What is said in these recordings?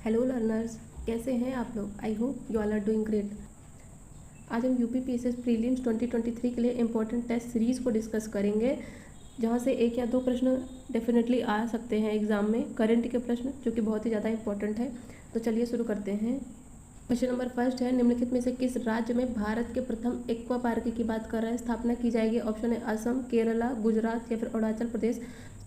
Hello learners, कैसे हैं आप लोग। I hope you all are doing great. आज हम यूपीपीएससी प्रीलिम्स 2023 के लिए इम्पोर्टेंट टेस्ट सीरीज़ को डिस्कस करेंगे, जहां से एक या दो प्रश्न डेफिनेटली आ सकते हैं एग्जाम में, करंट के प्रश्न जो कि बहुत ही ज़्यादा इंपॉर्टेंट है। तो चलिए शुरू करते हैं। क्वेश्चन नंबर फर्स्ट है, निम्नलिखित में से किस राज्य में भारत के प्रथम एक्वा पार्क की बात कर रहा है, स्थापना की जाएगी। ऑप्शन है असम, केरला, गुजरात या फिर अरुणाचल प्रदेश।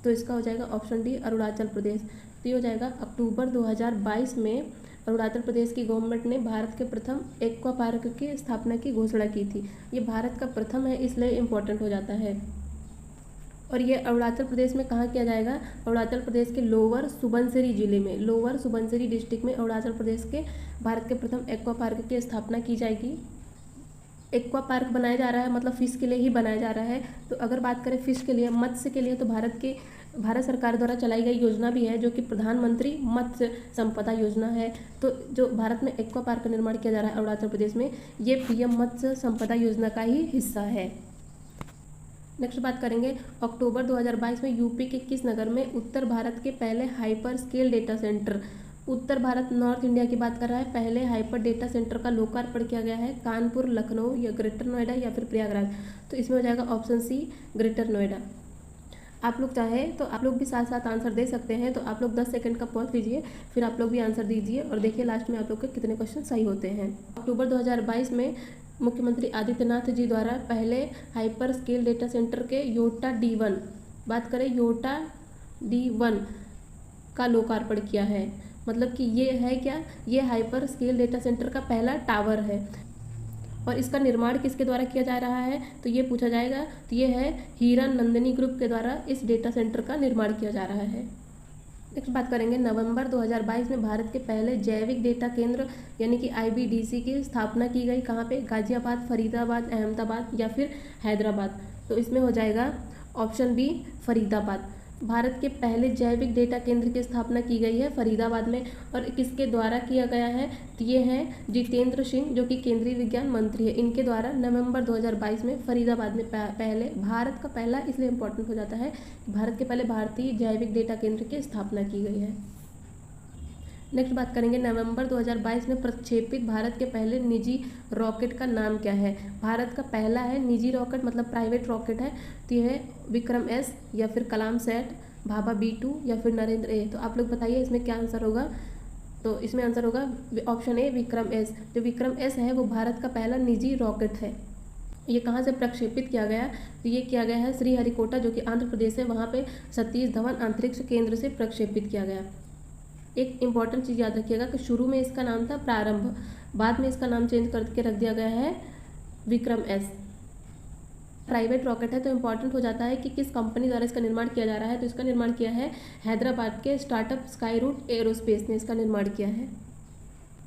तो इसका हो जाएगा ऑप्शन डी, अरुणाचल प्रदेश। तो ये हो जाएगा अक्टूबर 2022 में अरुणाचल प्रदेश की गवर्नमेंट ने भारत के प्रथम एक्वा पार्क की स्थापना की घोषणा की थी। ये भारत का प्रथम है, इसलिए इम्पोर्टेंट हो जाता है। और ये अरुणाचल प्रदेश में कहाँ किया जाएगा, अरुणाचल प्रदेश के लोअर सुबनसिरी जिले में, लोअर सुबनसिरी डिस्ट्रिक्ट में अरुणाचल प्रदेश के भारत के प्रथम एक्वा पार्क की स्थापना की जाएगी। एक्वा पार्क बनाया जा रहा है मतलब फिश के लिए ही बनाया जा रहा है। तो अगर बात करें फिश के लिए, मत्स्य के लिए, तो भारत सरकार द्वारा चलाई गई योजना भी है जो कि प्रधानमंत्री मत्स्य संपदा योजना है। तो जो भारत में एक्वा पार्क का निर्माण किया जा रहा है अरुणाचल प्रदेश में, ये पीएम मत्स्य संपदा योजना का ही हिस्सा है। नेक्स्ट बात करेंगे, अक्टूबर 2022 में यूपी के किस नगर में उत्तर भारत के पहले हाइपर स्केल डेटा सेंटर, उत्तर भारत नॉर्थ इंडिया की बात कर रहा है, पहले हाइपर डेटा सेंटर का लोकार्पण किया गया है। कानपुर, लखनऊ या ग्रेटर नोएडा या फिर प्रयागराज। तो इसमें हो जाएगा ऑप्शन सी, ग्रेटर नोएडा। आप लोग चाहें तो आप लोग भी साथ साथ आंसर दे सकते हैं। तो आप लोग 10 सेकंड का पॉज लीजिए, फिर आप लोग भी आंसर दीजिए और देखिए लास्ट में आप लोग के कितने क्वेश्चन सही होते हैं। अक्टूबर 2022 में मुख्यमंत्री आदित्यनाथ जी द्वारा पहले हाइपर स्केल डेटा सेंटर के योटा D1, बात करें योटा D1 का लोकार्पण किया है। मतलब कि ये है क्या, ये हाइपर स्केल डेटा सेंटर का पहला टावर है। और इसका निर्माण किसके द्वारा किया जा रहा है, तो ये पूछा जाएगा। तो ये है हीरा नंदिनी ग्रुप के द्वारा इस डेटा सेंटर का निर्माण किया जा रहा है। नेक्स्ट बात करेंगे, नवंबर 2022 में भारत के पहले जैविक डेटा केंद्र यानी कि IBDC की स्थापना की गई। कहाँ पे, गाजियाबाद, फरीदाबाद, अहमदाबाद या फिर हैदराबाद। तो इसमें हो जाएगा ऑप्शन बी, फरीदाबाद। भारत के पहले जैविक डेटा केंद्र की स्थापना की गई है फरीदाबाद में। और किसके द्वारा किया गया है, तो ये हैं जितेंद्र सिंह जो कि केंद्रीय विज्ञान मंत्री है। इनके द्वारा नवंबर 2022 में फरीदाबाद में पहले, भारत का पहला इसलिए इम्पोर्टेंट हो जाता है कि भारत के पहले भारतीय जैविक डेटा केंद्र की स्थापना की गई है। नेक्स्ट बात करेंगे, नवंबर 2022 में प्रक्षेपित भारत के पहले निजी रॉकेट का नाम क्या है। भारत का पहला है निजी रॉकेट मतलब प्राइवेट रॉकेट है। तो यह है विक्रम S या फिर कलाम सैट, भाभा B2 या फिर नरेंद्र A। तो आप लोग बताइए इसमें क्या आंसर होगा। तो इसमें आंसर होगा ऑप्शन ए, विक्रम S। जो विक्रम S है वो भारत का पहला निजी रॉकेट है। ये कहाँ से प्रक्षेपित किया गया, तो ये किया गया है श्रीहरिकोटा जो कि आंध्र प्रदेश है, वहाँ पे सतीश धवन अंतरिक्ष केंद्र से प्रक्षेपित किया गया। एक इम्पॉर्टेंट चीज़ याद रखिएगा कि शुरू में इसका नाम था प्रारंभ, बाद में इसका नाम चेंज करके रख दिया गया है विक्रम S। प्राइवेट रॉकेट है तो इम्पॉर्टेंट हो जाता है कि किस कंपनी द्वारा इसका निर्माण किया जा रहा है। तो इसका निर्माण किया है हैदराबाद के स्टार्टअप स्काईरूट एरोस्पेस ने इसका निर्माण किया है।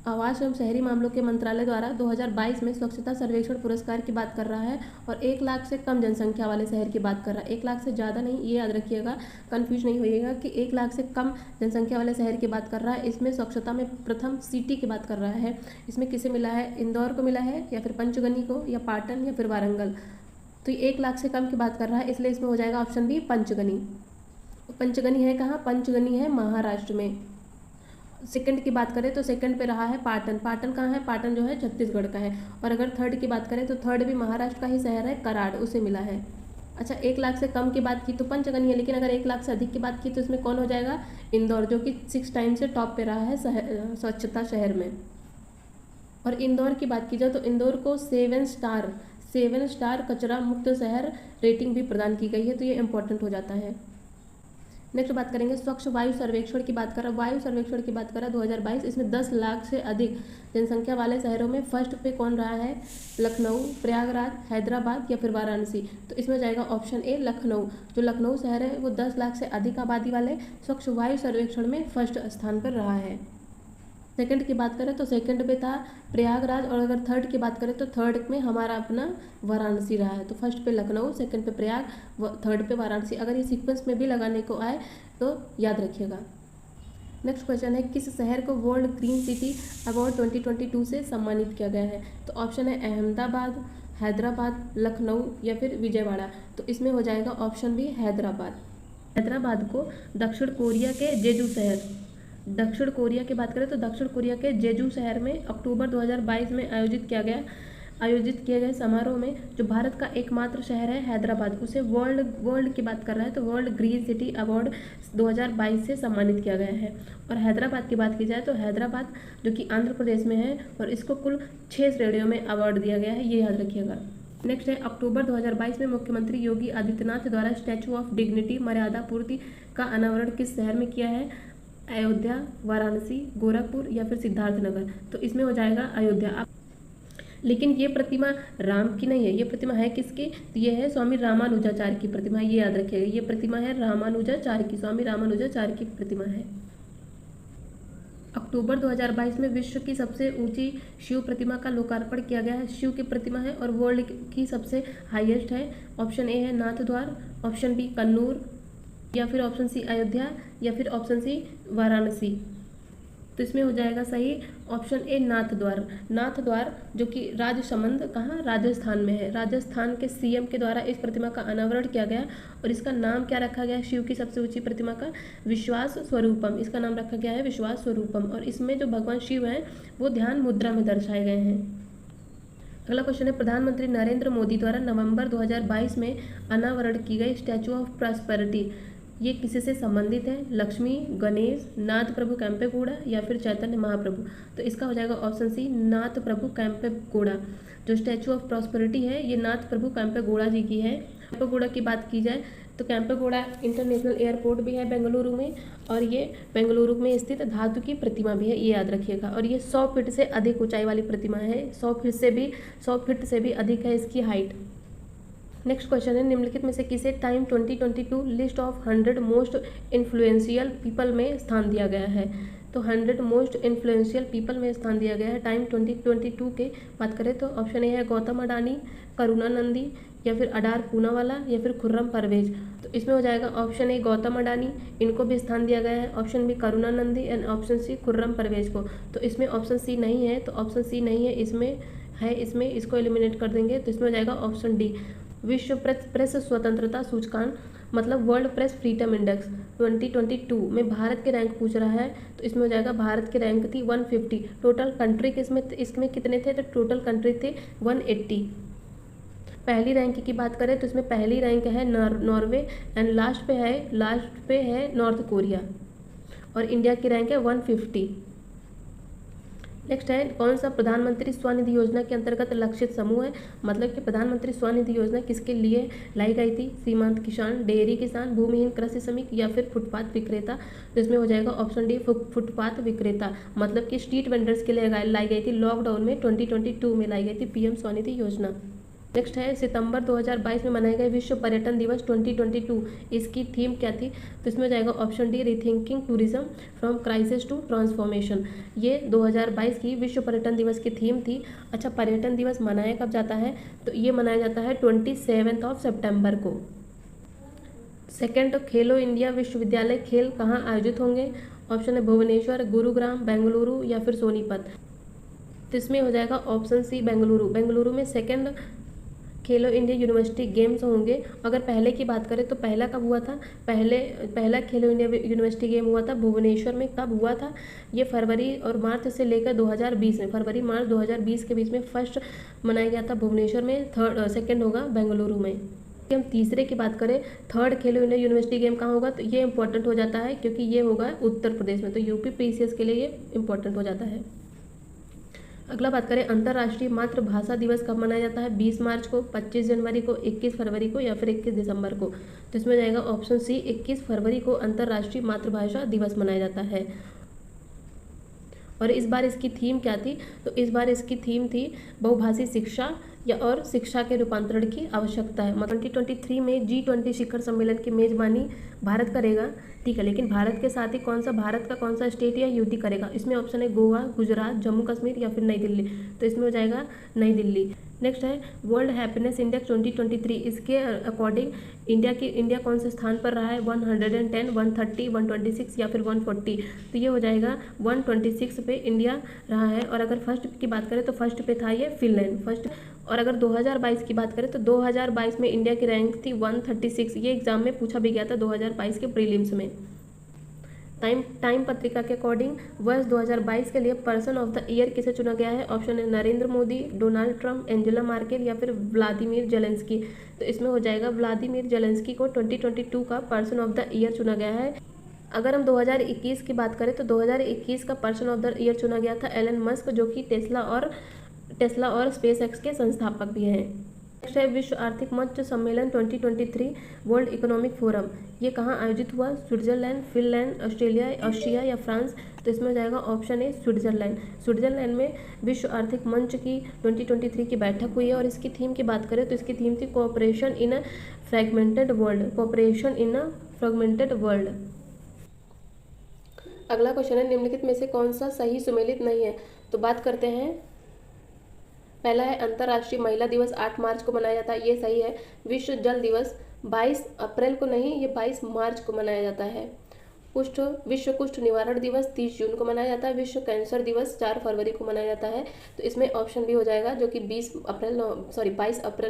आवास एवं शहरी मामलों के मंत्रालय द्वारा 2022 में स्वच्छता सर्वेक्षण पुरस्कार की बात कर रहा है और 1 लाख से कम जनसंख्या वाले शहर की बात कर रहा है। 1 लाख से ज़्यादा नहीं, ये याद रखिएगा, कंफ्यूज नहीं होइएगा कि 1 लाख से कम जनसंख्या वाले शहर की बात कर रहा है। इसमें स्वच्छता में प्रथम सिटी की बात कर रहा है। इसमें किसे मिला है, इंदौर को मिला है या फिर पंचगनी को या पाटन या फिर वारंगल। तो 1 लाख से कम की बात कर रहा है, इसलिए इसमें हो जाएगा ऑप्शन बी, पंचगनी। पंचगनी है कहाँ, पंचगनी है महाराष्ट्र में। सेकंड की बात करें तो सेकंड पे रहा है पाटन। पाटन कहाँ है, पाटन जो है छत्तीसगढ़ का है। और अगर थर्ड की बात करें तो थर्ड भी महाराष्ट्र का ही शहर है, कराड़, उसे मिला है। अच्छा, 1 लाख से कम की बात की तो पंचगनी है, लेकिन अगर 1 लाख से अधिक की बात की तो इसमें कौन हो जाएगा, इंदौर, जो कि 6 टाइम से टॉप पे रहा है स्वच्छता शहर में। और इंदौर की बात की जाए तो इंदौर को 7 स्टार कचरा मुक्त शहर रेटिंग भी प्रदान की गई है। तो ये इंपॉर्टेंट हो जाता है। नेक्स्ट बात करेंगे, स्वच्छ वायु सर्वेक्षण की बात करें, वायु सर्वेक्षण की बात करें 2022, इसमें 10 लाख से अधिक जनसंख्या वाले शहरों में फर्स्ट पे कौन रहा है, लखनऊ, प्रयागराज, हैदराबाद या फिर वाराणसी। तो इसमें जाएगा ऑप्शन ए, लखनऊ। जो लखनऊ शहर है वो 10 लाख से अधिक आबादी वाले स्वच्छ वायु सर्वेक्षण में फर्स्ट स्थान पर रहा है। सेकंड की बात करें तो सेकंड पे था प्रयागराज, और अगर थर्ड की बात करें तो थर्ड में हमारा अपना वाराणसी रहा है। तो फर्स्ट पे लखनऊ, सेकंड पे प्रयाग, थर्ड पे वाराणसी। अगर ये सीक्वेंस में भी लगाने को आए तो याद रखिएगा। नेक्स्ट क्वेश्चन है, किस शहर को वर्ल्ड ग्रीन सिटी अवार्ड 2022 से सम्मानित किया गया है। तो ऑप्शन है अहमदाबाद, हैदराबाद, लखनऊ या फिर विजयवाड़ा। तो इसमें हो जाएगा ऑप्शन बी, हैदराबाद। हैदराबाद को दक्षिण कोरिया के जेजू शहर दक्षिण कोरिया की बात करें तो दक्षिण कोरिया के जेजू शहर में अक्टूबर 2022 में आयोजित किए गए समारोह में जो भारत का एकमात्र शहर है हैदराबाद, उसे वर्ल्ड की बात कर रहा है तो वर्ल्ड ग्रीन सिटी अवार्ड 2022 से सम्मानित किया गया है। और हैदराबाद की बात की जाए तो हैदराबाद जो कि आंध्र प्रदेश में है और इसको कुल 6 श्रेणियों में अवार्ड दिया गया है, ये याद रखिएगा। नेक्स्ट है अक्टूबर 2022 में मुख्यमंत्री योगी आदित्यनाथ द्वारा स्टैचू ऑफ डिग्निटी मर्यादा पूर्ति का अनावरण किस शहर में किया है? अयोध्या, वाराणसी, गोरखपुर या फिर सिद्धार्थनगर। तो इसमें हो जाएगा अयोध्या। लेकिन ये प्रतिमा राम की नहीं है, ये प्रतिमा है किसकी? तो ये है स्वामी रामानुजाचार्य की प्रतिमा, ये याद रखिएगा। ये प्रतिमा है रामानुजाचार्य की, स्वामी रामानुजाचार्य की प्रतिमा है। अक्टूबर 2022 में विश्व की सबसे ऊंची शिव प्रतिमा का लोकार्पण किया गया है। शिव की प्रतिमा है और वर्ल्ड की सबसे हाईएस्ट है। ऑप्शन ए है नाथद्वार, ऑप्शन बी कन्नूर, या फिर ऑप्शन सी अयोध्या, या फिर ऑप्शन सी वाराणसी। तो इसमें हो जाएगा सही ऑप्शन ए नाथद्वार जो कि राजसमंद कहाँ? राजस्थान में है। राजस्थान के सीएम के द्वारा इस प्रतिमा का अनावरण किया गया और इसका नाम क्या रखा गया? शिव की सबसे ऊंची प्रतिमा का विश्वास स्वरूपम, इसका नाम रखा गया है विश्वास स्वरूपम। और इसमें जो भगवान शिव हैं वो ध्यान मुद्रा में दर्शाए गए हैं। अगला क्वेश्चन है प्रधानमंत्री नरेंद्र मोदी द्वारा नवंबर 2022 में अनावरण की गई स्टैचू ऑफ प्रॉस्पेरिटी ये किसी से संबंधित है? लक्ष्मी, गणेश, नाथ प्रभु कैंपेगौड़ा या फिर चैतन्य महाप्रभु। तो इसका हो जाएगा ऑप्शन सी नाथ प्रभु कैंपेगौड़ा। जो स्टैचू ऑफ प्रॉस्पेरिटी है ये नाथ प्रभु कैंपेगौड़ा जी की है। कैंपेगौड़ा की बात की जाए तो कैंपेगौड़ा इंटरनेशनल एयरपोर्ट भी है बेंगलुरु में और ये बेंगलुरु में स्थित धातु की प्रतिमा भी है, ये याद रखिएगा। और ये 100 फीट से अधिक ऊंचाई वाली प्रतिमा है, 100 फीट से भी अधिक है इसकी हाइट। नेक्स्ट क्वेश्चन है निम्नलिखित में से किसे time 2022 list of 100 most influential people में स्थान दिया गया है? तो 100 मोस्ट इन्फ्लुएंशियल पीपल में स्थान दिया गया है टाइम 2022 के बात करें तो ऑप्शन ए है गौतम अडानी, करुणा नंदी या फिर अडार पूनावाला या फिर खुर्रम परवेज। तो इसमें हो जाएगा ऑप्शन ए गौतम अडानी, इनको भी स्थान दिया गया है। Option B Karuna Nandi and option C Khurram Parvez को। तो इसमें ऑप्शन सी नहीं है, तो ऑप्शन सी नहीं है, इसमें इसको एलिमिनेट कर देंगे। तो इसमें हो जाएगा ऑप्शन डी विश्व प्रेस स्वतंत्रता सूचकांक मतलब वर्ल्ड प्रेस फ्रीडम इंडेक्स 2022 में भारत के रैंक पूछ रहा है। तो इसमें हो जाएगा भारत के रैंक थी 150। टोटल कंट्री इसमें कितने थे? तो टोटल कंट्री थे 180। पहली रैंक की बात करें तो इसमें पहली रैंक है नॉर्वे एंड लास्ट पे है नॉर्थ कोरिया और इंडिया की रैंक है 150। नेक्स्ट है कौन सा प्रधानमंत्री स्वनिधि योजना के अंतर्गत लक्षित समूह है? मतलब कि प्रधानमंत्री स्वनिधि योजना किसके लिए लाई गई थी? सीमांत किसान, डेयरी किसान, भूमिहीन कृषि श्रमिक या फिर फुटपाथ विक्रेता। तो इसमें हो जाएगा ऑप्शन डी फुटपाथ विक्रेता, मतलब कि स्ट्रीट वेंडर्स के लिए लाई गई थी। लॉकडाउन में 2022 में लाई गई थी पीएम स्वनिधि योजना। नेक्स्ट है सितंबर 2022 में मनाए गए विश्व पर्यटन दिवस 2022 इसकी थीम क्या थी? तो इसमें जाएगा option D rethinking tourism from crisis to transformation. ये 2022 की विश्व पर्यटन दिवस की थीम थी। अच्छा, पर्यटन दिवस मनाया कब जाता है? तो ये मनाया जाता है 27 सितंबर को। सेकेंड, खेलो इंडिया विश्वविद्यालय खेल कहाँ आयोजित होंगे? ऑप्शन है भुवनेश्वर, गुरुग्राम, बेंगलुरु या फिर सोनीपत। तो इसमें हो जाएगा ऑप्शन सी बेंगलुरु में सेकेंड खेलो इंडिया यूनिवर्सिटी गेम्स होंगे। अगर पहले की बात करें तो पहला कब हुआ था? पहला खेलो इंडिया यूनिवर्सिटी गेम हुआ था भुवनेश्वर में। कब हुआ था? ये फरवरी और मार्च से लेकर 2020 में, फरवरी मार्च 2020 के बीच में फर्स्ट मनाया गया था भुवनेश्वर में, सेकेंड होगा बेंगलुरु में। हम तीसरे की बात करें, थर्ड खेलो इंडिया यूनिवर्सिटी गेम कहाँ होगा? तो ये इंपॉर्टेंट हो जाता है क्योंकि ये होगा उत्तर प्रदेश में, तो यूपी पीसीएस के लिए ये इंपॉर्टेंट हो जाता है। अगला बात करें अंतर्राष्ट्रीय मातृभाषा दिवस कब मनाया जाता है? 20 मार्च को, 25 जनवरी को, 21 फरवरी को या फिर 21 दिसंबर को। तो इसमें जाएगा ऑप्शन सी 21 फरवरी को अंतर्राष्ट्रीय मातृभाषा दिवस मनाया जाता है। और इस बार इसकी थीम क्या थी? तो इस बार इसकी थीम थी बहुभाषी शिक्षा और शिक्षा के रूपांतरण की आवश्यकता है। 2023 में G20 शिखर सम्मेलन की मेजबानी भारत करेगा, ठीक है, लेकिन भारत के साथ ही भारत का कौन सा स्टेट या यूटी करेगा? इसमें ऑप्शन है गोवा, गुजरात, जम्मू कश्मीर या फिर नई दिल्ली। तो इसमें हो जाएगा नई दिल्ली। नेक्स्ट है वर्ल्ड हैप्पीनेस इंडेक्स 2023 इसके अकॉर्डिंग इंडिया कौन से स्थान पर रहा है? 110, 130, 126 या फिर 140। तो ये हो जाएगा 126 पे इंडिया रहा है। और अगर फर्स्ट की बात करें तो फर्स्ट पे था ये फिनलैंड फर्स्ट। और अगर 2022 की बात करें तो 2022 में इंडिया की रैंक थी 136। ये एग्जाम में पूछा भी गया था 2022 के प्रीलिम्स में। टाइम पत्रिका के अकॉर्डिंग वर्ष 2022 के लिए पर्सन ऑफ द ईयर किसे चुना गया है? ऑप्शन है Narendra Modi, Donald Trump, Angela Merkel या फिर व्लादिमीर जेलेंस्की। तो इसमें हो जाएगा व्लादिमीर जेलेंस्की को 2022 का पर्सन ऑफ द ईयर चुना गया है। अगर हम 2021 की बात करें तो 2021 का पर्सन ऑफ द ईयर चुना गया था एलन मस्क, जो कि टेस्ला और स्पेस एक्स के संस्थापक भी हैं। नेक्स्ट है विश्व आर्थिक मंच सम्मेलन 2023 वर्ल्ड इकोनॉमिक फोरम। ये कहाँ आयोजित हुआ? स्विट्जरलैंड, फिनलैंड, ऑस्ट्रिया या फ्रांस। तो इसमें हो जाएगा ऑप्शन है स्विट्जरलैंड। स्विट्जरलैंड में विश्व आर्थिक मंच की 2023 की बैठक हुई है और इसकी थीम की बात करें तो इसकी थीम थी कोऑपरेशन इन अ फ्रैगमेंटेड वर्ल्ड। अगला क्वेश्चन है निम्नलिखित में से कौन सा सही सुमेलित नहीं है? तो बात करते हैं। पहला है अंतर्राष्ट्रीय महिला दिवस 8 मार्च को मनाया जाता है, ये सही है। विश्व जल दिवस 22 अप्रैल को नहीं, ये 22 मार्च को मनाया जाता है। विश्व कुष्ठ निवारण दिवस 30 जून को मनाया जाता है। विश्व कैंसर दिवस 4 फरवरी को मनाया जाता है। तो इसमें ऑप्शन भी हो जाएगा, जो कि 22 अप्रैल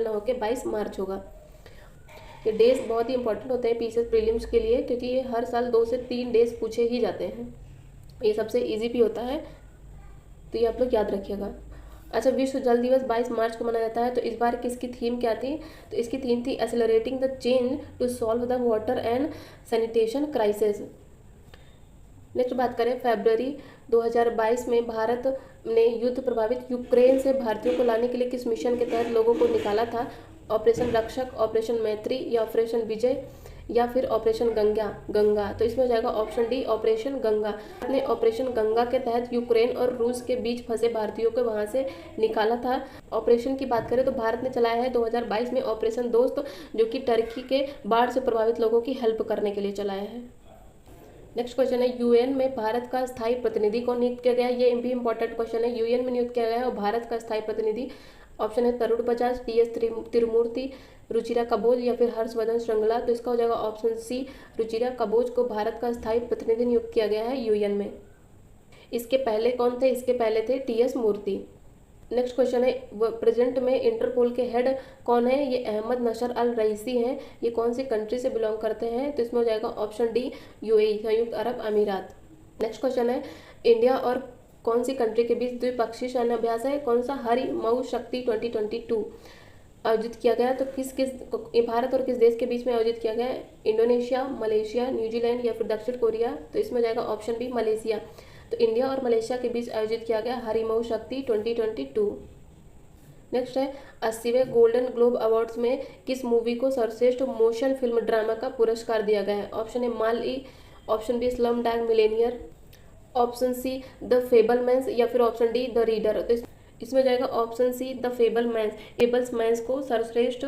ना होकर 22 मार्च होगा। ये डेज बहुत ही इंपॉर्टेंट होते हैं पीसीएस प्रीलिम्स के लिए, क्योंकि ये हर साल 2 से 3 डेज पूछे ही जाते हैं। ये सबसे ईजी भी होता है, तो ये आप लोग याद रखिएगा। अच्छा, विश्व जल दिवस 22 मार्च को मनाया जाता है। तो इस बार किसकी थीम क्या थी? तो इसकी थीम थी accelerating the change to solve the water and sanitation crisis. Next बात करें, फरवरी 2022 में भारत ने युद्ध प्रभावित यूक्रेन से भारतीयों को लाने के लिए किस मिशन के तहत लोगों को निकाला था? ऑपरेशन रक्षक, ऑपरेशन मैत्री या ऑपरेशन विजय या फिर ऑपरेशन गंगा। तो इसमें हो जाएगा option D, operation Ganga. Bharat ने ऑपरेशन गंगा के तहत यूक्रेन और रूस के बीच फंसे भारतीयों को वहां से निकाला था। ऑपरेशन की बात करें तो भारत ने चलाया है 2022 में ऑपरेशन दोस्त, जो कि टर्की के बाढ़ से प्रभावित लोगों की हेल्प करने के लिए चलाया है। नेक्स्ट क्वेश्चन है, यूएन में भारत का स्थायी प्रतिनिधि को नियुक्त किया गया है? ये भी इंपॉर्टेंट क्वेश्चन है। यूएन में नियुक्त किया गया है और भारत का स्थायी प्रतिनिधि ऑप्शन है तरुण बजाज, टीएस तिरुमूर्ति, रुचिरा कबोज या फिर हर्षवर्धन श्रृंगला। तो इसका हो जाएगा ऑप्शन सी, रुचिरा कबोज को भारत का स्थायी प्रतिनिधि नियुक्त किया गया है यूएन में। इसके पहले कौन थे? इसके पहले थे टीएस मूर्ति। नेक्स्ट क्वेश्चन है, प्रेजेंट में इंटरपोल के हेड कौन है? ये अहमद नशर अल रईसी हैं। ये कौन सी कंट्री से बिलोंग करते हैं? तो इसमें हो जाएगा ऑप्शन डी, यूएई, संयुक्त अरब अमीरात। नेक्स्ट क्वेश्चन है, इंडिया और कौन सी कंट्री के बीच द्विपक्षीय सैन्य अभ्यास है? कौन सा? हरिमऊ शक्ति 2022 आयोजित किया गया। तो भारत और किस देश के बीच में आयोजित किया गया है? इंडोनेशिया, मलेशिया, न्यूजीलैंड या फिर दक्षिण कोरिया। तो इसमें जाएगा ऑप्शन बी, मलेशिया। तो इंडिया और मलेशिया के बीच आयोजित किया गया हरिमऊ शक्ति 2022। नेक्स्ट है, 80वें गोल्डन ग्लोब अवार्ड्स में किस मूवी को सर्वश्रेष्ठ मोशन फिल्म ड्रामा का पुरस्कार दिया गया है? ऑप्शन है Wall E, option B Slumdog Millionaire, option C the Fabelmans या फिर ऑप्शन डी द रीडर। तो इसमें जाएगा ऑप्शन सी, द फेबलमैन्स को सर्वश्रेष्ठ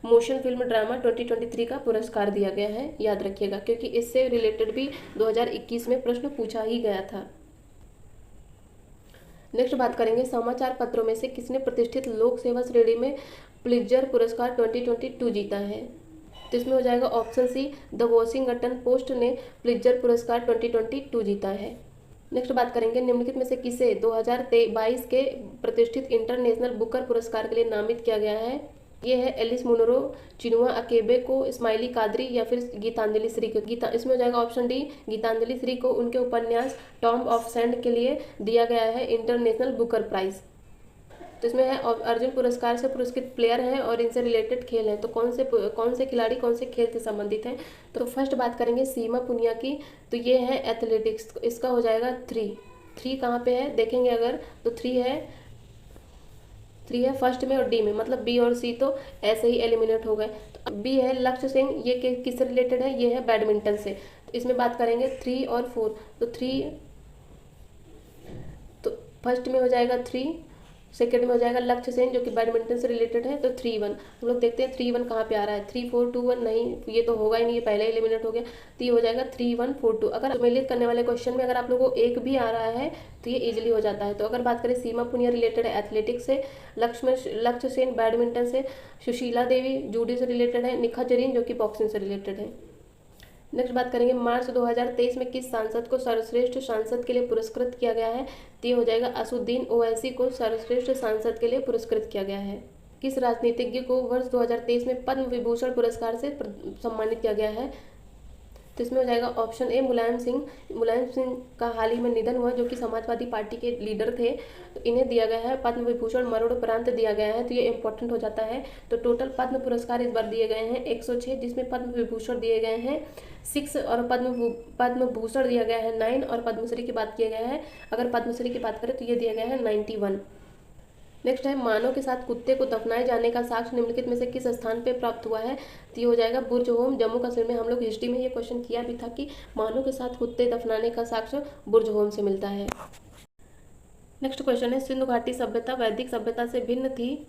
मोशन फिल्म ड्रामा 2023 का पुरस्कार दिया गया है। याद रखिएगा, क्योंकि इससे रिलेटेड भी 2021 में प्रश्न पूछा ही गया था। नेक्स्ट बात करेंगे, समाचार पत्रों में से किसने प्रतिष्ठित लोक सेवा श्रेणी में पुलित्जर पुरस्कार 2022 जीता है? तो इसमें हो जाएगा option C, the Washington Post ने पुलित्जर पुरस्कार 2022 जीता है। नेक्स्ट बात करेंगे, निम्नलिखित में से किसे 2022 के प्रतिष्ठित इंटरनेशनल बुकर पुरस्कार के लिए नामित किया गया है? ये है एलिस मुनरो, चिनुआ अकेबे को, इस्माइली कादरी या फिर गीतांजलि श्री को। इसमें हो जाएगा ऑप्शन डी, गीतांजलि श्री को उनके उपन्यास टॉम्ब ऑफ सैंड के लिए दिया गया है इंटरनेशनल बुकर प्राइज। तो इसमें है अर्जुन पुरस्कार से पुरस्कृत प्लेयर हैं और इनसे रिलेटेड खेल हैं। तो कौन से खिलाड़ी कौन से खेल से संबंधित हैं? तो फर्स्ट बात करेंगे सीमा पुनिया की, तो ये है एथलेटिक्स। इसका हो जाएगा 3 कहाँ पे है देखेंगे अगर, तो 3 है फर्स्ट में और डी में, मतलब बी और सी तो ऐसे ही एलिमिनेट हो गए। तो बी है लक्ष्य सिंह, ये किससे रिलेटेड है? ये है बैडमिंटन से। तो इसमें बात करेंगे 3 और 4। तो 3, तो फर्स्ट में हो जाएगा 3, सेकेंड में हो जाएगा लक्ष्य सेन जो कि बैडमिंटन से रिलेटेड है। तो 3-1 हम लोग देखते हैं 3-1 कहाँ पे आ रहा है, 3-4-2-1 नहीं, ये तो होगा ही नहीं, ये पहले एलिमिनेट हो गया। तो ये हो जाएगा 3-1-4-2। अगर सम्मिलित करने वाले क्वेश्चन में अगर आप लोगों को एक भी आ रहा है तो ये इजीली हो जाता है। तो अगर बात करें सीमा पुनिया रिलेटेड है एथलेटिक्स से, लक्ष्य सेन बैडमिंटन से, सुशीला देवी जूडो से रिलेटेड है, निखा जरीन जो कि बॉक्सिंग से रिलेटेड है। नेक्स्ट बात करेंगे मार्च 2023 में किस सांसद को सर्वश्रेष्ठ सांसद के लिए पुरस्कृत किया गया है? तो ये हो जाएगा असुद्दीन ओवैसी को सर्वश्रेष्ठ सांसद के लिए पुरस्कृत किया गया है। किस राजनीतिज्ञ को वर्ष 2023 में पद्म विभूषण पुरस्कार से सम्मानित किया गया है? तो इसमें हो जाएगा ऑप्शन ए मुलायम सिंह। मुलायम सिंह का हाल ही में निधन हुआ, जो कि समाजवादी पार्टी के लीडर थे। तो इन्हें दिया गया है पद्म विभूषण मरणोपरांत दिया गया है, तो ये इंपॉर्टेंट हो जाता है। तो टोटल पद्म पुरस्कार इस बार दिए गए हैं 106, जिसमें पद्म विभूषण दिए गए हैं 6 और पद्म भूषण दिया गया है 9 और पद्मश्री की बात किया गया है, अगर पद्मश्री की बात करें तो ये दिया गया है 91। नेक्स्ट है मानव के साथ कुत्ते को दफनाए जाने का साक्ष्य निम्नलिखित में से किस स्थान पे प्राप्त हुआ है। तो ये हो जाएगा बुर्ज होम, जम्मू कश्मीर में। हम लोग हिस्ट्री में ये क्वेश्चन किया भी था कि मानव के साथ कुत्ते दफनाने का साक्ष्य बुर्ज होम से मिलता है। नेक्स्ट क्वेश्चन है सिंधु घाटी सभ्यता वैदिक सभ्यता से भिन्न थी।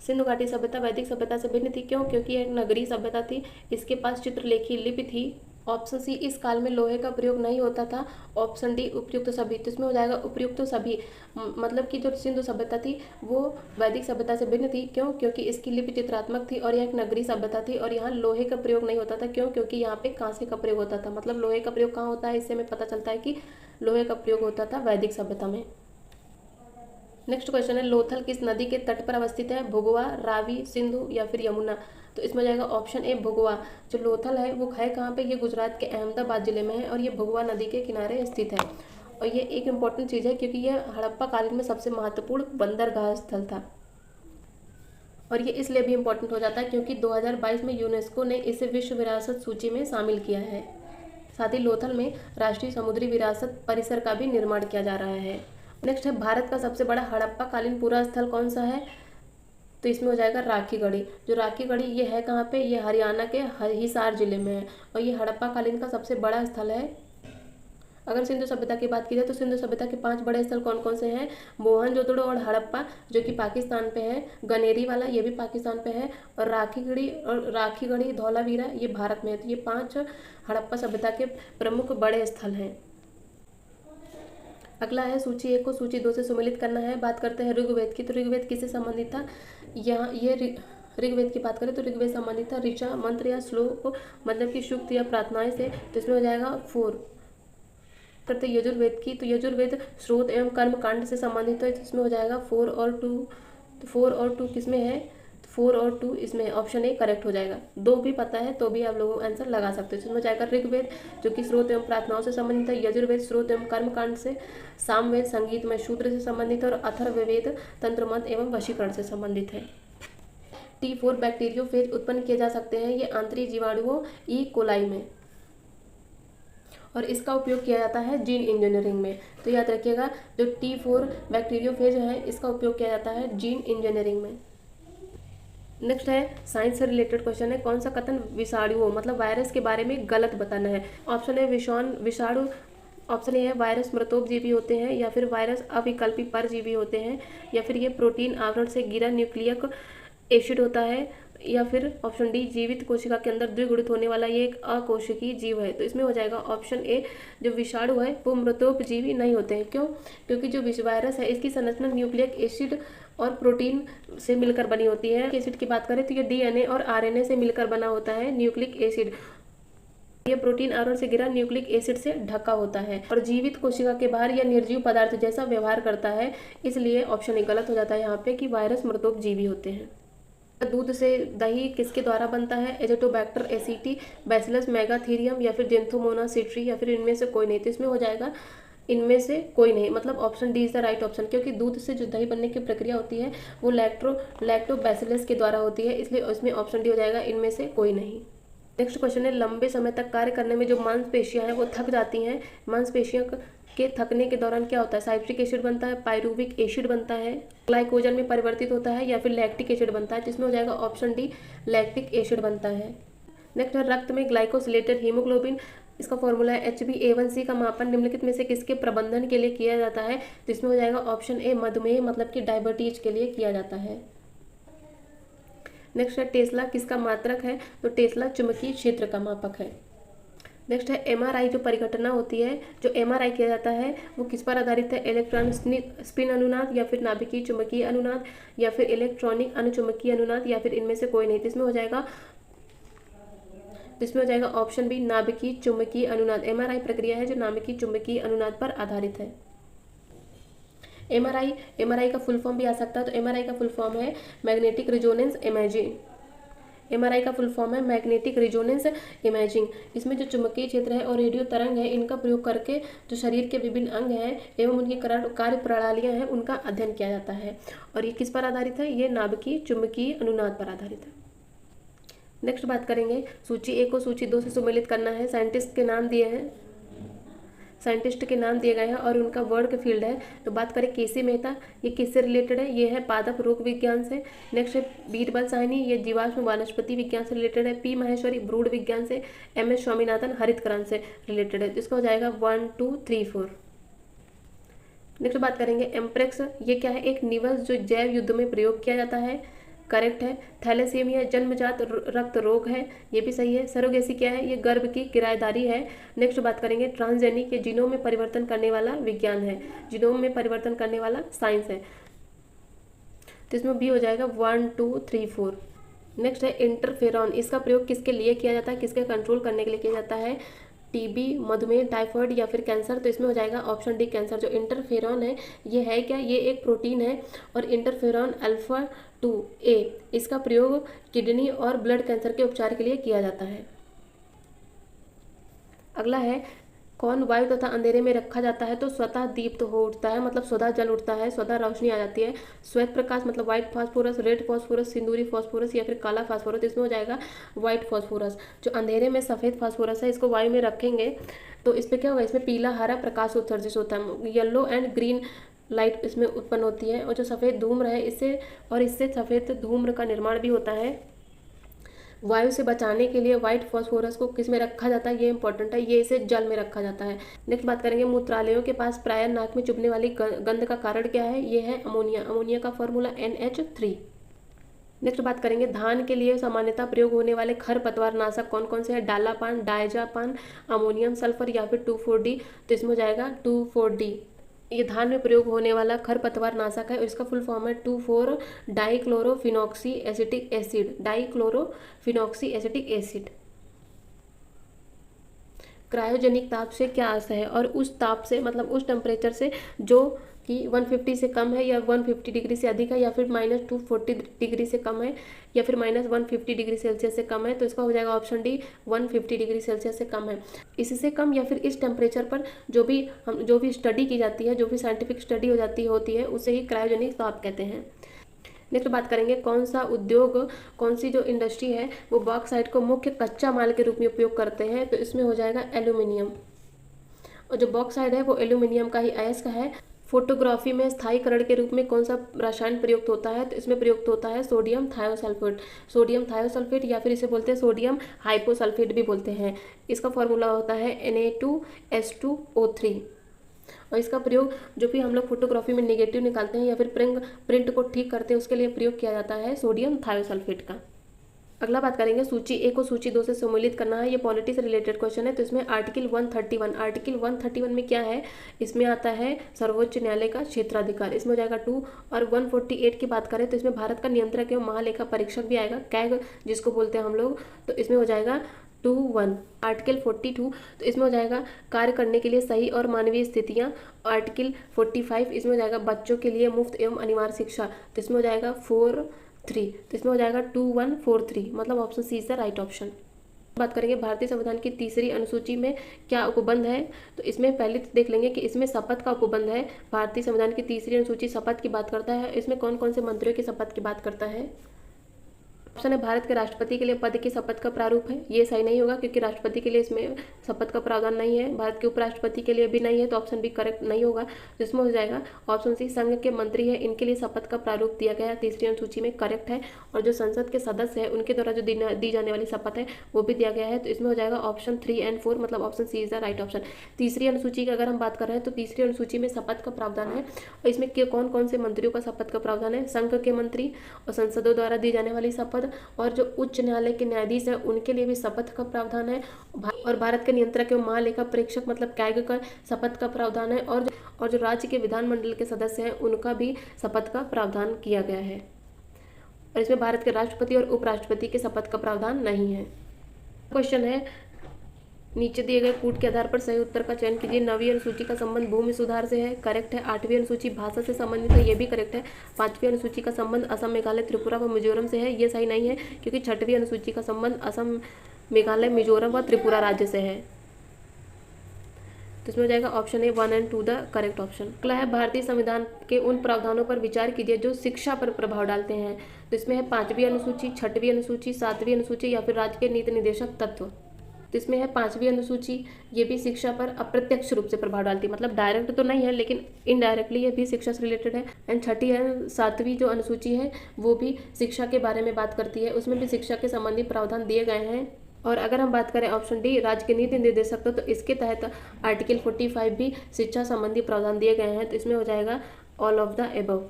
सिंधु घाटी सभ्यता वैदिक सभ्यता से भिन्न थी, क्यों? क्योंकि एक नगरीय सभ्यता थी, इसके पास चित्रलेखी लिपि थी। ऑप्शन सी इस काल में लोहे का प्रयोग नहीं होता था। ऑप्शन डी उपयुक्त सभी। तो इसमें हो जाएगा उपयुक्त सभी, मतलब कि जो सिंधु सभ्यता थी वो वैदिक सभ्यता से भिन्न थी। क्यों? क्योंकि इसकी लिपि चित्रात्मक थी और यह एक नगरीय सभ्यता थी और यहाँ लोहे का प्रयोग नहीं होता था। क्यों? क्योंकि यहाँ पे कांसे का प्रयोग होता था। मतलब लोहे का प्रयोग कहाँ होता है, इससे हमें पता चलता है कि लोहे का प्रयोग होता था वैदिक सभ्यता में। नेक्स्ट क्वेश्चन है लोथल किस नदी के तट पर अवस्थित है। भुगवा, रावी, सिंधु या फिर यमुना। तो इसमें जाएगा ऑप्शन ए भुगवा। जो लोथल है वो है कहाँ पे, ये गुजरात के अहमदाबाद जिले में है और ये भुगवा नदी के किनारे स्थित है। और ये एक इम्पॉर्टेंट चीज़ है क्योंकि यह हड़प्पा कालीन में सबसे महत्वपूर्ण बंदरगाह स्थल था। और ये इसलिए भी इम्पोर्टेंट हो जाता है क्योंकि 2022 में यूनेस्को ने इसे विश्व विरासत सूची में शामिल किया है। साथ ही लोथल में राष्ट्रीय समुद्री विरासत परिसर का भी निर्माण किया जा रहा है। नेक्स्ट है भारत का सबसे बड़ा हड़प्पा कालीन पूरा स्थल कौन सा है। तो इसमें हो जाएगा राखीगढ़ी। जो राखीगढ़ी ये है कहाँ पे, ये हरियाणा के हिसार जिले में है और ये हड़प्पा कालीन का सबसे बड़ा स्थल है। अगर सिंधु सभ्यता की बात की जाए तो सिंधु सभ्यता के 5 बड़े स्थल कौन कौन से हैं। मोहनजोदड़ो और हड़प्पा जो कि पाकिस्तान पे है, गनेरी वाला ये भी पाकिस्तान पे है, और राखीगढ़ी धौलावीरा ये भारत में है। तो ये 5 हड़प्पा सभ्यता के प्रमुख बड़े स्थल हैं। अगला है सूची 1 को सूची 2 से सम्मिलित करना है। बात करते हैं ऋग्वेद की। तो ऋग्वेद किससे संबंधित था। यहाँ ये ऋग्वेद की बात करें तो ऋग्वेद संबंधित था ऋचा, मंत्र या श्लोक, मतलब कि सूक्त या प्रार्थनाएं से। तो इसमें हो जाएगा 4। करते यजुर्वेद की। तो यजुर्वेद स्रोत एवं कर्म कांड से संबंधित है। तो इसमें हो जाएगा 4 और 2। तो 4 और 2 किसमें है, 4 और 2 इसमें ऑप्शन ए करेक्ट हो जाएगा। 2 भी पता है तो भी आप लोग आंसर लगा सकते हो। इसमें हो जाएगा ऋग्वेद जो कि स्रोत एवं प्रार्थनाओं से संबंधित है, यजुर्वेद स्रोत एवं कर्मकांड से, सामवेद संगीत में शूद्र से संबंधित है और अथर्ववेद तंत्रमंत्र एवं वशीकरण से संबंधित है। T4 बैक्टीरियोफेज उत्पन्न किए जा सकते हैं ये आंतरिक जीवाणुओं ई कोलाई में, और इसका उपयोग किया जाता है जीन इंजीनियरिंग में। तो याद रखिएगा जो T4 बैक्टीरियोफेज है इसका उपयोग किया जाता है जीन इंजीनियरिंग में। नेक्स्ट है साइंस से रिलेटेड क्वेश्चन है कौन सा कथन विषाणुओं मतलब वायरस के बारे में गलत बताना है। ऑप्शन है विषाणु, ऑप्शन ए है वायरस मृतोपजीवी होते हैं, या फिर वायरस अविकल्पी परजीवी होते हैं, या फिर ये प्रोटीन आवरण से घिरा न्यूक्लियक एसिड होता है, या फिर ऑप्शन डी जीवित कोशिका के अंदर द्विगुणित होने वाला ये एक अकोशिकीय जीव है। तो इसमें हो जाएगा ऑप्शन ए जो विषाणु है वो मृतोपजीवी नहीं होते हैं। क्यों? क्योंकि जो वायरस है इसकी संरचना न्यूक्लियक एसिड और प्रोटीन से मिलकर बनी होती है। एसिड की बात करें तो ये डीएनए और आरएनए से मिलकर बना होता है न्यूक्लिक एसिड। ये प्रोटीन आवरण से घिरा न्यूक्लिक एसिड से ढका होता है और जीवित कोशिका के बाहर या निर्जीव पदार्थ जैसा व्यवहार करता है। इसलिए ऑप्शन ए गलत हो जाता है यहाँ पे कि वायरस मृतोपजीवी होते हैं। दूध से दही किसके द्वारा बनता है। एजोटोबैक्टर एसिटी, बैसिलस मेगाथीरियम, या फिर जेंथोमोनास सिट्री, या फिर इनमें से कोई नहीं। तो इसमें हो जाएगा इनमें से कोई नहीं, मतलब option D is the right option, क्योंकि दूध से जो दही बनने की प्रक्रिया होती है वो लैक्टोबैसिलस के द्वारा होती है, इसलिए इसमें ऑप्शन डी हो जाएगा इनमें से कोई नहीं। नेक्स्ट क्वेश्चन है लंबे समय तक कार्य करने में जो मांसपेशियां हैं वो थक जाती हैं। मांसपेशियों के थकने के दौरान क्या होता है, साइट्रिक एसिड बनता है, पायरुविक एसिड बनता है, ग्लाइकोजन में परिवर्तित होता है, या फिर लैक्टिक एसिड बनता है, जिसमें हो जाएगा ऑप्शन डी लैक्टिक एसिड बनता है। नेक्स्ट है रक्त में ग्लाइकोसिलेटेड हीमोग्लोबिन, इसका फॉर्मूला है HbA1c का मापन निम्नलिखित में से किसके प्रबंधन के लिए किया जाता है। तो इसमें हो जाएगा ऑप्शन ए मधुमेह मतलब कि डायबिटीज के लिए किया जाता है। नेक्स्ट है टेस्ला किसका मात्रक है। तो टेस्ला चुंबकीय क्षेत्र का मापक है। नेक्स्ट है MRI जो परिघटना होती है, जो MRI किया जाता है वो किस पर आधारित है। इलेक्ट्रॉन स्पिन अनुनाद, या फिर नाभिकीय चुंबकीय अनुनाद, या फिर इलेक्ट्रॉनिक अनुचुंबकीय अनुनाद, या फिर इनमें से कोई नहीं। इसमें हो जाएगा ऑप्शन बी नाभिकीय चुंबकीय अनुनाद। MRI प्रक्रिया है जो नाभिकीय चुंबकीय अनुनाद पर आधारित है। MRI का फुल फॉर्म भी आ सकता है। तो MRI का फुल फॉर्म है मैग्नेटिक रिजोनेंस इमेजिंग। MRI का फुल फॉर्म है मैग्नेटिक रिजोनेंस इमेजिंग। इसमें जो चुंबकीय क्षेत्र है और रेडियो तरंग है, इनका प्रयोग करके जो शरीर के विभिन्न अंग हैं एवं उनकी कार्य प्रणालियाँ हैं, उनका अध्ययन किया जाता है। और ये किस पर आधारित है? ये नाभिकीय चुंबकीय अनुनाद पर आधारित है। नेक्स्ट बात करेंगे, सूची 1 को सूची 2 से सुमेलित करना है। साइंटिस्ट के नाम दिए गए हैं और उनका वर्क फील्ड है। तो बात करें केसी मेहता, ये किससे रिलेटेड है? ये है पादप रोग विज्ञान से। नेक्स्ट है बीरबल साहनी, ये जीवाश्म वनस्पति विज्ञान से रिलेटेड है। पी महेश्वरी ब्रूड विज्ञान से। MS स्वामीनाथन हरित क्रांति से रिलेटेड है। इसका हो जाएगा 1 2 3 4। नेक्स्ट बात करेंगे एम्प्रेक्स, ये क्या है? एक निवस जो जैव युद्ध में प्रयोग किया जाता है। करेक्ट है। थैलेसीमिया जन्मजात रक्त रोग है, ये भी सही है। सरोगेसी क्या है? ये गर्भ की किराएदारी है। नेक्स्ट बात करेंगे ट्रांसजेनिक, ये जीनोम में परिवर्तन करने वाला विज्ञान है, जीनोम में परिवर्तन करने वाला साइंस है। तो इसमें भी हो जाएगा 1 2 3 4। नेक्स्ट है इंटरफेरॉन, इसका प्रयोग किसके लिए किया जाता है? किसके कंट्रोल करने के लिए किया जाता है? TB, मधुमेह, टाइफाइड या फिर कैंसर। तो इसमें हो जाएगा ऑप्शन डी कैंसर। जो इंटरफेरॉन है ये है क्या? ये एक प्रोटीन है और इंटरफेरॉन अल्फा 2A, इसका प्रयोग किडनी और ब्लड कैंसर के उपचार के लिए किया जाता है। अगला है कौन वायु तथा अंधेरे में रखा जाता है तो स्वतः दीप्त हो उठता है, मतलब स्वतः जल उठता है, स्वतः रोशनी आ जाती है। श्वेत प्रकाश मतलब व्हाइट फास्फोरस, रेड फास्फोरस, सिंदूरी फास्फोरस या फिर काला फास्फोरस। इसमें हो जाएगा व्हाइट फास्फोरस। जो अंधेरे में सफ़ेद फास्फोरस है, इसको वायु में रखेंगे तो इस पर क्या होगा? इसमें पीला हरा प्रकाश उत्सर्जित होता है, येलो एंड ग्रीन लाइट इसमें उत्पन्न होती है। और जो सफ़ेद धूम्र है इससे सफ़ेद धूम्र का निर्माण भी होता है। वायु से बचाने के लिए व्हाइट फास्फोरस को किस में रखा जाता है? ये इंपॉर्टेंट है, ये इसे जल में रखा जाता है। नेक्स्ट बात करेंगे मूत्रालयों के पास प्रायः नाक में चुभने वाली गंध का कारण क्या है? ये है अमोनिया। अमोनिया का फॉर्मूला NH3। नेक्स्ट बात करेंगे धान के लिए सामान्यतः प्रयोग होने वाले खरपतवार नाशक कौन कौन से हैं? डालापान, डायजापान, अमोनियम सल्फर या फिर 2,4-D। तो इसमें हो जाएगा 2,4-D। ये धान में प्रयोग होने वाला खरपतवार नाशक है और इसका फुल फॉर्म है two four dichlorophenoxy acetic acid. Dichlorophenoxy acetic acid. Cryogenic ताप से क्या अर्थ है? और उस ताप से मतलब उस टेम्परेचर से जो कि 150 से कम है या 150 डिग्री से अधिक है या फिर -240 डिग्री से कम है या फिर -150 डिग्री सेल्सियस से कम है। तो इसका हो जाएगा ऑप्शन डी 150 डिग्री सेल्सियस से कम है। इससे कम या फिर इस टेम्परेचर पर जो भी स्टडी की जाती है, जो भी साइंटिफिक स्टडी होती है उसे ही क्रायोजेनिक ताप कहते हैं। नेक्स्ट बात करेंगे कौन सी जो इंडस्ट्री है वो बॉक्साइट को मुख्य कच्चा माल के रूप में उपयोग करते हैं? तो इसमें हो जाएगा एल्यूमिनियम। और जो बॉक्साइट है वो एल्यूमिनियम का ही अयस्क है। फोटोग्राफी में स्थायीकरण के रूप में कौन सा रसायन प्रयुक्त होता है? तो इसमें प्रयुक्त होता है सोडियम थायोसल्फेट। सोडियम थायोसल्फेट या फिर इसे बोलते हैं सोडियम हाइपोसल्फेट भी बोलते हैं। इसका फॉर्मूला होता है Na2H2O3। और इसका प्रयोग जो भी हम लोग फोटोग्राफी में नेगेटिव निकालते हैं या फिर प्रिंट को ठीक करते हैं उसके लिए प्रयोग किया जाता है सोडियम थायोसल्फेट का। अगला बात करेंगे सूची 1 को सूची 2 से सम्मिलित करना है। ये पॉलिटी से रिलेटेड क्वेश्चन है। तो इसमें आर्टिकल 131 में क्या है? इसमें आता है सर्वोच्च न्यायालय का क्षेत्राधिकार। इसमें हो जाएगा 2। और 148 की बात करें तो इसमें भारत का नियंत्रक एवं महालेखा परीक्षक भी आएगा, कैग जिसको बोलते हैं हम लोग। तो इसमें हो जाएगा 2(1). आर्टिकल 42 तो इसमें हो जाएगा कार्य करने के लिए सही और मानवीय स्थितियाँ। आर्टिकल 45 इसमें हो जाएगा बच्चों के लिए मुफ्त एवं अनिवार्य शिक्षा। तो इसमें हो जाएगा 4(3). तो इसमें हो जाएगा 2143, मतलब option C is the right option. बात करेंगे भारतीय संविधान की तीसरी अनुसूची में क्या उपबंध है? तो इसमें पहले देख लेंगे कि इसमें शपथ का उपबंध है। भारतीय संविधान की तीसरी अनुसूची शपथ की बात करता है। इसमें कौन कौन से मंत्रियों की शपथ की बात करता है? ऑप्शन है भारत के राष्ट्रपति के लिए पद की शपथ का प्रारूप है। ये सही नहीं होगा क्योंकि राष्ट्रपति के लिए इसमें शपथ का प्रावधान नहीं है। भारत के उपराष्ट्रपति के लिए भी नहीं है, तो ऑप्शन बी करेक्ट नहीं होगा। तो इसमें हो जाएगा ऑप्शन सी, संघ के मंत्री है इनके लिए शपथ का प्रारूप दिया गया है तीसरी अनुसूची में, करेक्ट है। और जो संसद के सदस्य है उनके द्वारा जो दी जाने वाली शपथ है वो भी दिया गया है। तो इसमें हो जाएगा ऑप्शन 3 और 4, मतलब option C is the right option. तीसरी अनुसूची की अगर हम बात कर रहे हैं तो तीसरी अनुसूची में शपथ का प्रावधान है। और इसमें कौन कौन से मंत्रियों का शपथ का प्रावधान है? संघ के मंत्री और संसदों द्वारा दी जाने वाली शपथ, और जो उच्च न्यायालय के न्यायाधीश हैं उनके लिए भी शपथ का प्रावधान है। और भारत के नियंत्रक एवं महालेखा परीक्षक मतलब कैग का शपथ का प्रावधान है। और जो राज्य के विधानमंडल के सदस्य हैं उनका भी शपथ का प्रावधान किया गया है। और इसमें भारत के राष्ट्रपति और उपराष्ट्रपति के शपथ का प्रावधान नहीं है। क्वेश्चन है नीचे दिए गए कूट के आधार पर सही उत्तर का चयन कीजिए। 9वीं अनुसूची का संबंध भूमि सुधार से है, करेक्ट है। 8वीं अनुसूची भाषा से संबंधित है, ये भी करेक्ट है। 5वीं अनुसूची का संबंध असम, मेघालय, त्रिपुरा व मिजोरम से है, ये सही नहीं है, क्योंकि 6वीं अनुसूची का संबंध असम, मेघालय, मिजोरम व त्रिपुरा राज्य से है। तो इसमें हो जाएगा option A 1 and 2 the correct option. अगला है भारतीय संविधान के उन प्रावधानों पर विचार कीजिए जो शिक्षा पर प्रभाव डालते हैं। तो इसमें है 5वीं अनुसूची, 6वीं अनुसूची, 7वीं अनुसूची या फिर राज्य के नीति निर्देशक तत्व। तो इसमें है 5वीं अनुसूची, ये भी शिक्षा पर अप्रत्यक्ष रूप से प्रभाव डालती है, मतलब डायरेक्ट तो नहीं है लेकिन इनडायरेक्टली ये भी शिक्षा से रिलेटेड है। एंड 6ठी है 7वीं जो अनुसूची है वो भी शिक्षा के बारे में बात करती है, उसमें भी शिक्षा के संबंधी प्रावधान दिए गए हैं। और अगर हम बात करें ऑप्शन डी राज्य के नीति निर्देशक तो इसके तहत आर्टिकल 45 भी शिक्षा संबंधी प्रावधान दिए गए हैं। तो इसमें हो जाएगा ऑल ऑफ द एबव।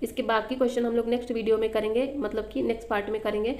इसके बाकी क्वेश्चन हम लोग नेक्स्ट वीडियो में करेंगे, मतलब कि नेक्स्ट पार्ट में करेंगे।